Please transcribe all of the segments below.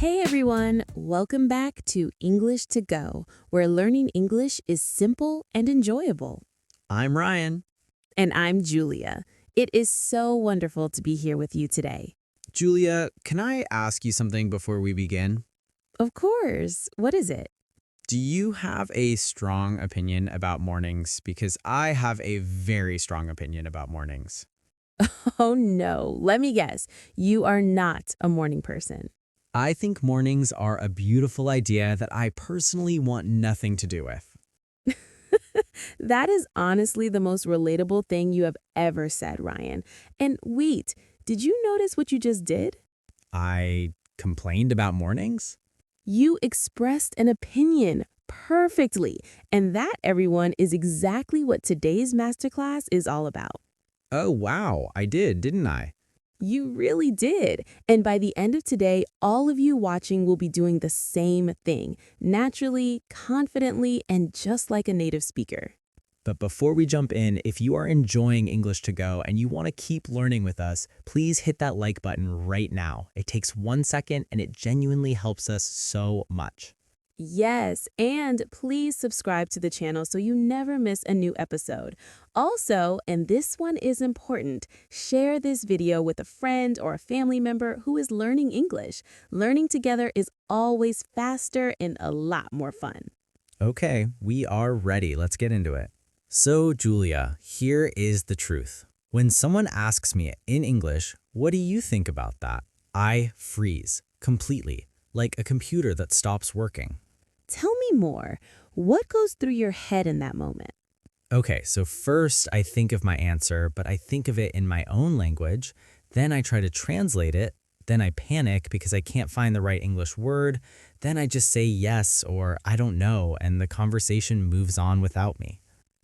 Hey everyone, welcome back to English to Go, where learning English is simple and enjoyable. I'm Ryan. And I'm Julia. It is so wonderful to be here with you today. Julia, can I ask you something before we begin? Of course, what is it? Do you have a strong opinion about mornings? Because I have a very strong opinion about mornings. Oh no, let me guess. You are not a morning person. I think mornings are a beautiful idea that I personally want nothing to do with. That is honestly the most relatable thing you have ever said, Ryan. And wait, did you notice what you just did? I complained about mornings? You expressed an opinion perfectly. And that, everyone, is exactly what today's masterclass is all about. Oh, wow, I did, didn't I? You really did. And by the end of today, all of you watching will be doing the same thing, naturally, confidently, and just like a native speaker. But before we jump in, if you are enjoying English to Go and you want to keep learning with us, please hit that like button right now. It takes 1 second and it genuinely helps us so much. Yes, and please subscribe to the channel so you never miss a new episode. Also, and this one is important, share this video with a friend or a family member who is learning English. Learning together is always faster and a lot more fun. Okay, we are ready. Let's get into it. So, Julia, here is the truth. When someone asks me in English, what do you think about that? I freeze completely, like a computer that stops working. Tell me more. What goes through your head in that moment? Okay, so first I think of my answer, but I think of it in my own language. Then I try to translate it. Then I panic because I can't find the right English word. Then I just say yes or I don't know, and the conversation moves on without me.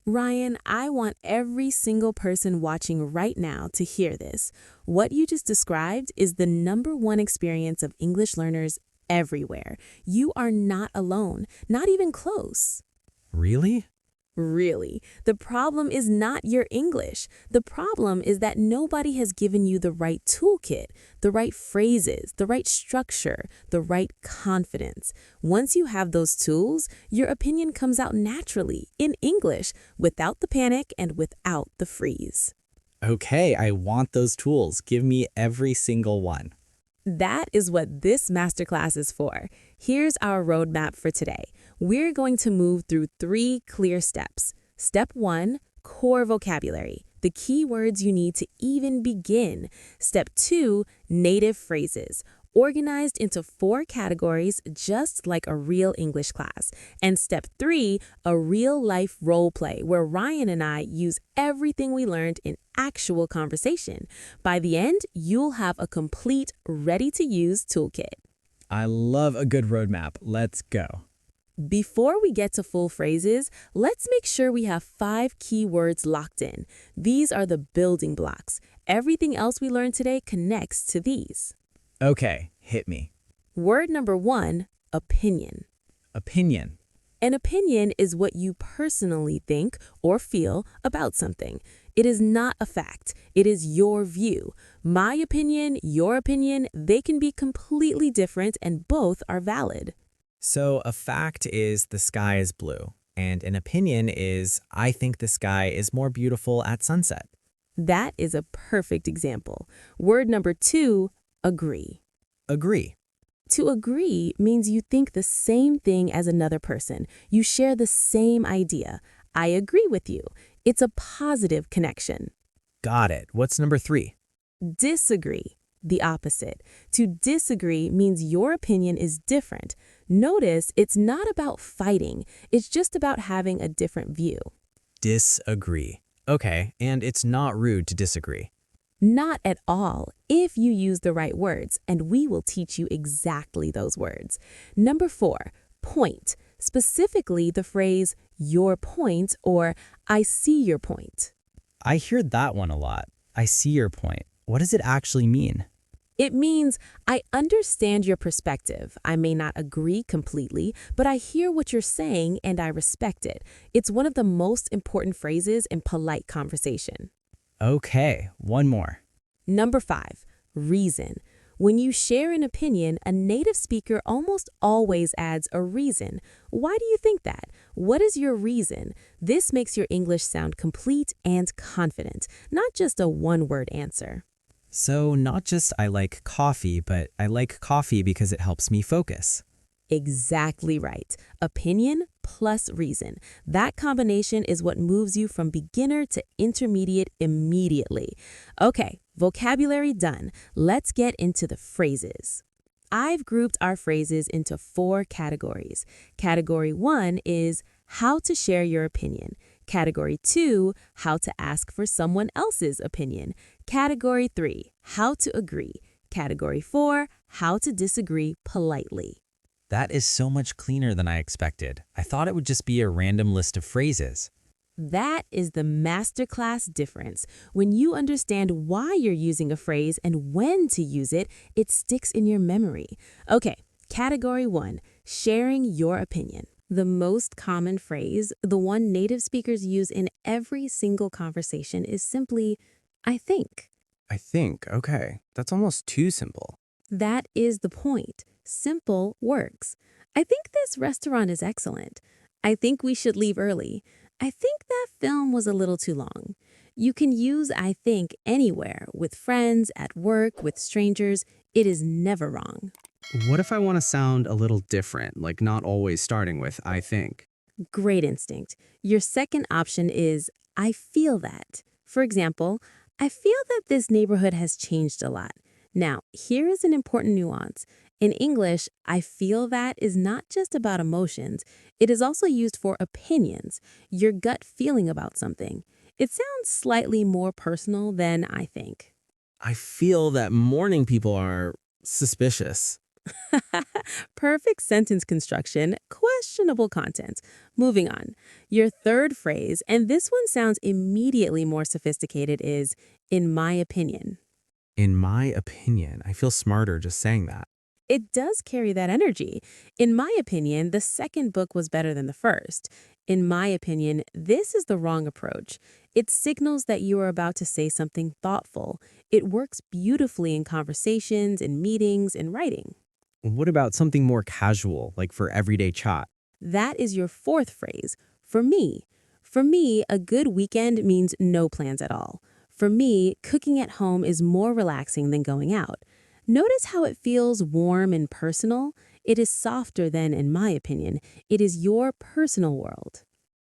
Ryan, I want every single person watching right now to hear this. What you just described is the #1 experience of English learners everywhere. You are not alone, not even close. Really? Really, the problem is not your English. The problem is that nobody has given you the right toolkit, the right phrases, the right structure, the right confidence. Once you have those tools, your opinion comes out naturally in English without the panic and without the freeze. Okay, I want those tools. Give me every single one. That is what this masterclass is for. Here's our roadmap for today. We're going to move through 3 clear steps. Step 1, core vocabulary, the key words you need to even begin. Step 2, native phrases, organized into 4 categories just like a real English class. And step 3, a real-life role play where Ryan and I use everything we learned in actual conversation. By the end, you'll have a complete, ready-to-use toolkit. I love a good roadmap. Let's go. Before we get to full phrases, let's make sure we have 5 key words locked in. These are the building blocks. Everything else we learned today connects to these. Okay, hit me. Word number 1, opinion. Opinion. An opinion is what you personally think or feel about something. It is not a fact. It is your view. My opinion, your opinion, they can be completely different and both are valid. So a fact is the sky is blue, and an opinion is I think the sky is more beautiful at sunset. That is a perfect example. Word number 2, agree. Agree. To agree means you think the same thing as another person. You share the same idea. I agree with you. It's a positive connection. Got it. What's number 3? Disagree. The opposite. To disagree means your opinion is different. Notice it's not about fighting. It's just about having a different view. Disagree. Okay, and it's not rude to disagree. Not at all, if you use the right words, and we will teach you exactly those words. Number 4, point. Specifically the phrase, your point, or I see your point. I hear that one a lot. I see your point. What does it actually mean? It means I understand your perspective. I may not agree completely, but I hear what you're saying and I respect it. It's one of the most important phrases in polite conversation. Okay, one more. Number 5, reason. When you share an opinion, a native speaker almost always adds a reason. Why do you think that? What is your reason? This makes your English sound complete and confident, not just a one-word answer. So not just I like coffee, but I like coffee because it helps me focus. Exactly right. Opinion plus reason. That combination is what moves you from beginner to intermediate immediately. Okay, vocabulary done. Let's get into the phrases. I've grouped our phrases into 4 categories. Category 1 is how to share your opinion. Category 2, how to ask for someone else's opinion. Category 3, how to agree. Category 4, how to disagree politely. That is so much cleaner than I expected. I thought it would just be a random list of phrases. That is the masterclass difference. When you understand why you're using a phrase and when to use it, it sticks in your memory. Okay, category 1, sharing your opinion. The most common phrase, the one native speakers use in every single conversation, is simply, I think. I think, okay, that's almost too simple. That is the point. Simple works. I think this restaurant is excellent. I think we should leave early. I think that film was a little too long. You can use I think anywhere, with friends, at work, with strangers. It is never wrong. What if I want to sound a little different, like not always starting with I think? Great instinct. Your second option is I feel that. For example, I feel that this neighborhood has changed a lot. Now, here is an important nuance. In English, I feel that is not just about emotions. It is also used for opinions, your gut feeling about something. It sounds slightly more personal than I think. I feel that morning people are suspicious. Perfect sentence construction, questionable content. Moving on. Your third phrase, and this one sounds immediately more sophisticated, is in my opinion. In my opinion, I feel smarter just saying that. It does carry that energy. In my opinion, the second book was better than the first. In my opinion, this is the wrong approach. It signals that you are about to say something thoughtful. It works beautifully in conversations, in meetings, in writing. What about something more casual, like for everyday chat? That is your fourth phrase, for me. For me, a good weekend means no plans at all. For me, cooking at home is more relaxing than going out. Notice how it feels warm and personal? It is softer than, in my opinion, it is your personal world.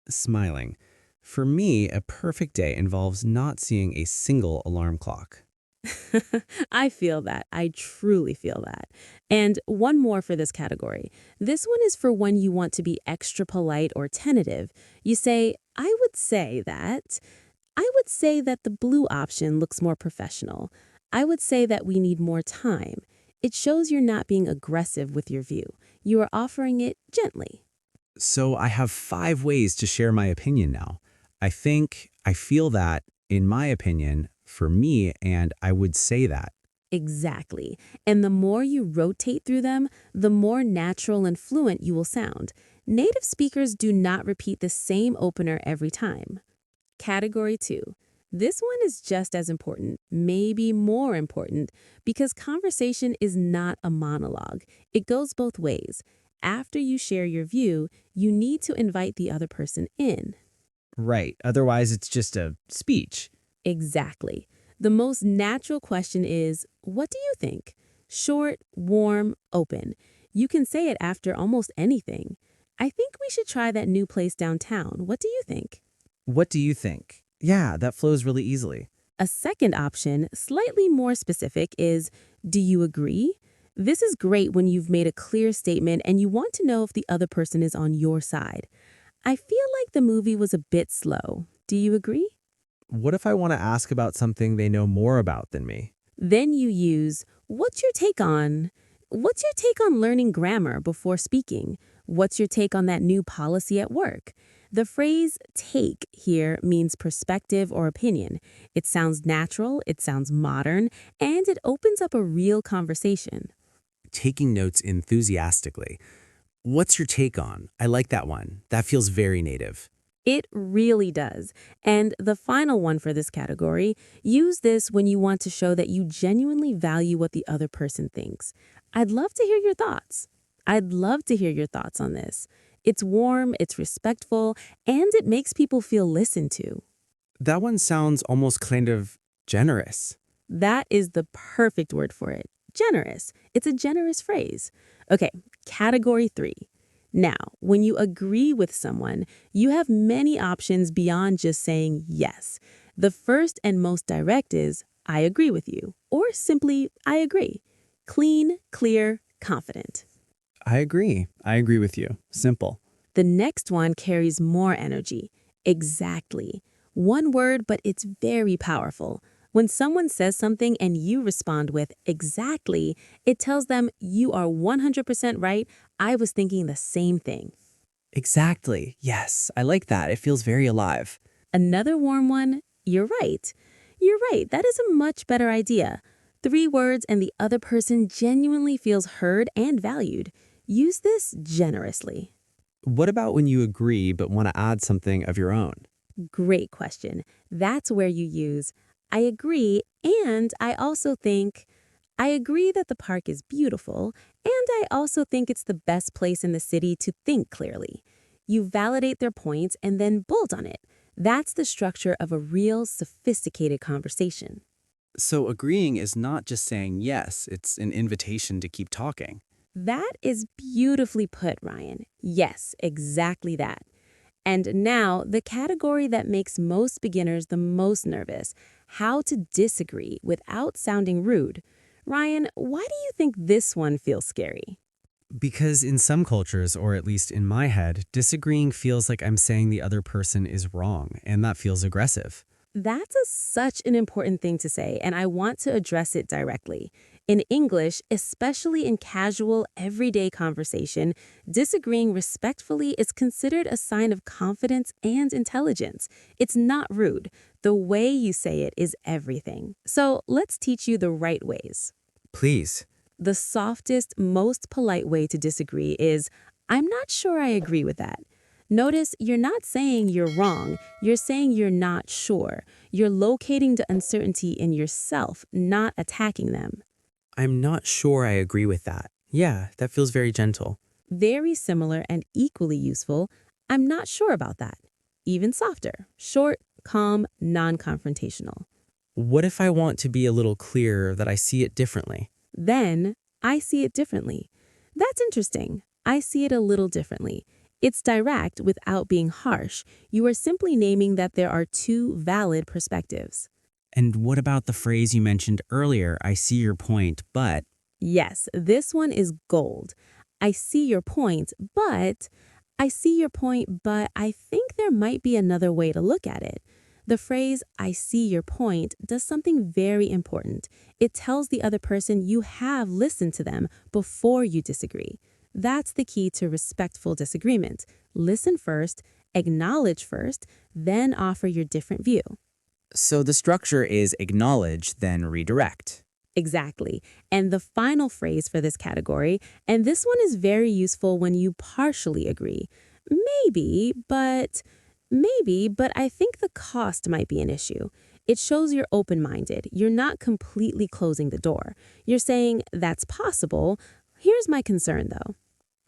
Smiling. For me, a perfect day involves not seeing a single alarm clock. I feel that. I truly feel that. And one more for this category. This one is for when you want to be extra polite or tentative. You say, I would say that. I would say that the blue option looks more professional. I would say that we need more time. It shows you're not being aggressive with your view. You are offering it gently. So I have 5 ways to share my opinion now. I think, I feel that, in my opinion, for me, and I would say that. Exactly. And the more you rotate through them, the more natural and fluent you will sound. Native speakers do not repeat the same opener every time. Category 2. This one is just as important, maybe more important, because conversation is not a monologue. It goes both ways. After you share your view, you need to invite the other person in. Right, otherwise it's just a speech. Exactly. The most natural question is, what do you think? Short, warm, open. You can say it after almost anything. I think we should try that new place downtown. What do you think? What do you think? Yeah, that flows really easily. A second option, slightly more specific, is, do you agree? This is great when you've made a clear statement and you want to know if the other person is on your side. I feel like the movie was a bit slow. Do you agree? What if I want to ask about something they know more about than me? Then you use, what's your take on? What's your take on learning grammar before speaking? What's your take on that new policy at work? The phrase take here means perspective or opinion. It sounds natural, it sounds modern, and it opens up a real conversation. Taking notes enthusiastically. What's your take on? I like that one. That feels very native. It really does. And the final one for this category, use this when you want to show that you genuinely value what the other person thinks. I'd love to hear your thoughts. I'd love to hear your thoughts on this. It's warm, it's respectful, and it makes people feel listened to. That one sounds almost kind of generous. That is the perfect word for it. Generous. It's a generous phrase. Okay, category 3. Now, when you agree with someone, you have many options beyond just saying yes. The first and most direct is, I agree with you, or simply, I agree. Clean, clear, confident. I agree. I agree with you. Simple. The next one carries more energy. Exactly. One word, but it's very powerful. When someone says something and you respond with exactly, it tells them you are 100% right. I was thinking the same thing. Exactly. Yes, I like that. It feels very alive. Another warm one, you're right. You're right. That is a much better idea. 3 words and the other person genuinely feels heard and valued. Use this generously. What about when you agree but want to add something of your own? Great question. That's where you use I agree, and I also think I agree that the park is beautiful, and I also think it's the best place in the city to think clearly. You validate their points and then build on it. That's the structure of a real, sophisticated conversation. So agreeing is not just saying yes, it's an invitation to keep talking. That is beautifully put, Ryan. Yes, exactly that. And now, the category that makes most beginners the most nervous, how to disagree without sounding rude. Ryan, why do you think this one feels scary? Because in some cultures, or at least in my head, disagreeing feels like I'm saying the other person is wrong, and that feels aggressive. That's such an important thing to say, and I want to address it directly. In English, especially in casual, everyday conversation, disagreeing respectfully is considered a sign of confidence and intelligence. It's not rude. The way you say it is everything. So let's teach you the right ways. Please. The softest, most polite way to disagree is, I'm not sure I agree with that. Notice you're not saying you're wrong, you're saying you're not sure. You're locating the uncertainty in yourself, not attacking them. I'm not sure I agree with that. Yeah, that feels very gentle. Very similar and equally useful, I'm not sure about that. Even softer, short, calm, non-confrontational. What if I want to be a little clearer that I see it differently? Then, I see it differently. That's interesting. I see it a little differently. It's direct without being harsh. You are simply naming that there are 2 valid perspectives. And what about the phrase you mentioned earlier, I see your point, but... Yes, this one is gold. I see your point, but I think there might be another way to look at it. The phrase, I see your point, does something very important. It tells the other person you have listened to them before you disagree. That's the key to respectful disagreement. Listen first, acknowledge first, then offer your different view. So the structure is acknowledge, then redirect. Exactly. And the final phrase for this category, and this one is very useful when you partially agree. Maybe, but I think the cost might be an issue. It shows you're open-minded. You're not completely closing the door. You're saying, that's possible. Here's my concern, though.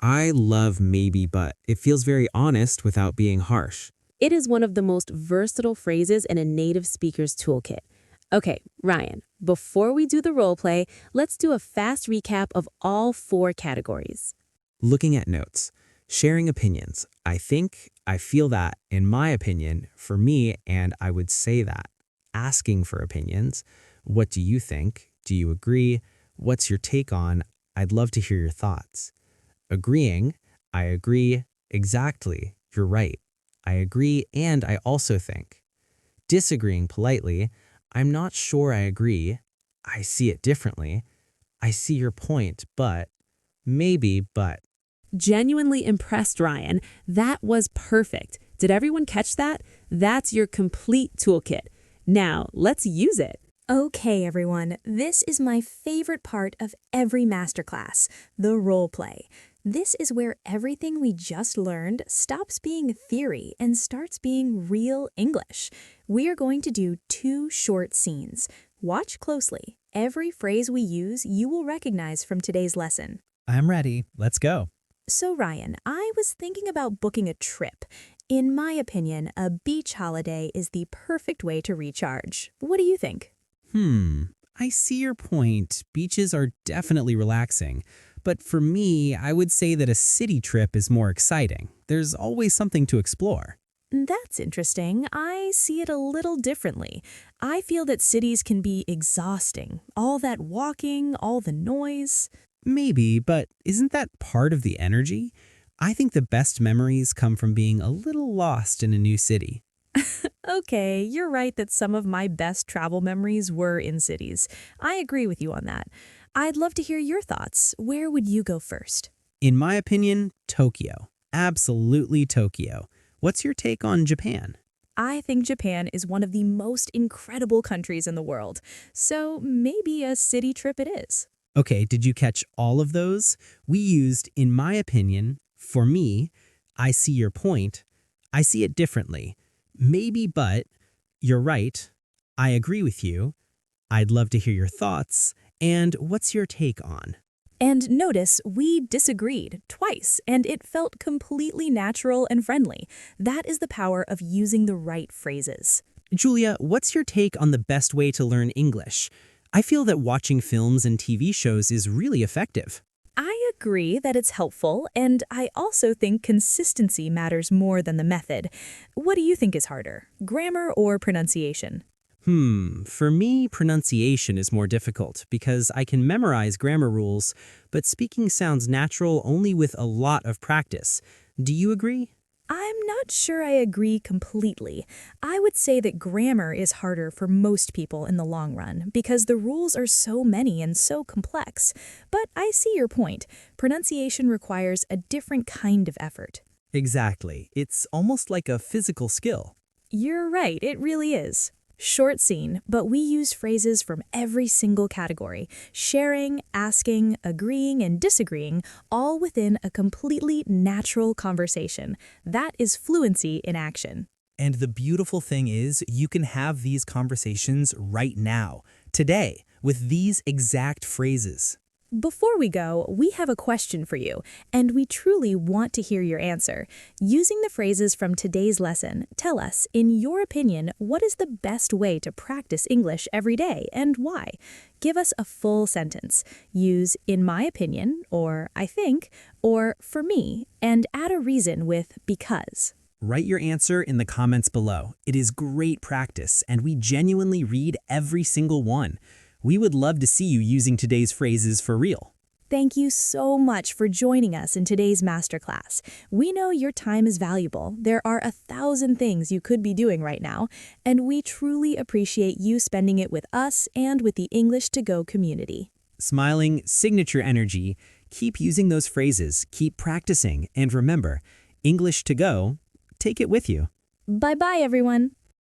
I love maybe, but it feels very honest without being harsh. It is one of the most versatile phrases in a native speaker's toolkit. Okay, Ryan, before we do the role play, let's do a fast recap of all 4 categories. Looking at notes. Sharing opinions. I think, I feel that, in my opinion, for me, and I would say that. Asking for opinions. What do you think? Do you agree? What's your take on? I'd love to hear your thoughts. Agreeing. I agree. Exactly. You're right. I agree, and I also think. Disagreeing politely. I'm not sure I agree. I see it differently. I see your point, but. Maybe, but. Genuinely impressed, Ryan. That was perfect. Did everyone catch that? That's your complete toolkit. Now, let's use it. Okay, everyone, this is my favorite part of every masterclass, the role play. This is where everything we just learned stops being theory and starts being real English. We are going to do 2 short scenes. Watch closely. Every phrase we use you will recognize from today's lesson. I'm ready. Let's go. So Ryan, I was thinking about booking a trip. In my opinion, a beach holiday is the perfect way to recharge. What do you think? I see your point. Beaches are definitely relaxing. But for me, I would say that a city trip is more exciting. There's always something to explore. That's interesting. I see it a little differently. I feel that cities can be exhausting. All that walking, all the noise. Maybe, but isn't that part of the energy? I think the best memories come from being a little lost in a new city. Okay, you're right that some of my best travel memories were in cities. I agree with you on that. I'd love to hear your thoughts. Where would you go first? In my opinion, Tokyo. Absolutely Tokyo. What's your take on Japan? I think Japan is one of the most incredible countries in the world, so maybe a city trip it is. Okay, did you catch all of those? We used, in my opinion, for me, I see your point, I see it differently. Maybe, but, you're right, I agree with you, I'd love to hear your thoughts, and what's your take on? And notice, we disagreed twice, and it felt completely natural and friendly. That is the power of using the right phrases. Julia, what's your take on the best way to learn English? I feel that watching films and TV shows is really effective. I agree that it's helpful, and I also think consistency matters more than the method. What do you think is harder, grammar or pronunciation? For me, pronunciation is more difficult because I can memorize grammar rules, but speaking sounds natural only with a lot of practice. Do you agree? I'm not sure I agree completely. I would say that grammar is harder for most people in the long run because the rules are so many and so complex. But I see your point. Pronunciation requires a different kind of effort. Exactly. It's almost like a physical skill. You're right, it really is. Short scene, but we use phrases from every single category, sharing, asking, agreeing, and disagreeing, all within a completely natural conversation. That is fluency in action. And the beautiful thing is, you can have these conversations right now, today, with these exact phrases. Before we go, we have a question for you, and we truly want to hear your answer. Using the phrases from today's lesson, tell us, in your opinion, what is the best way to practice English every day and why? Give us a full sentence. Use "in my opinion," or "I think," or "for me," and add a reason with "because." Write your answer in the comments below. It is great practice, and we genuinely read every single one. We would love to see you using today's phrases for real. Thank you so much for joining us in today's masterclass. We know your time is valuable. There are 1,000 things you could be doing right now, and we truly appreciate you spending it with us and with the English to Go community. Smiling, signature energy, keep using those phrases, keep practicing, and remember, English to go, take it with you. Bye-bye, everyone.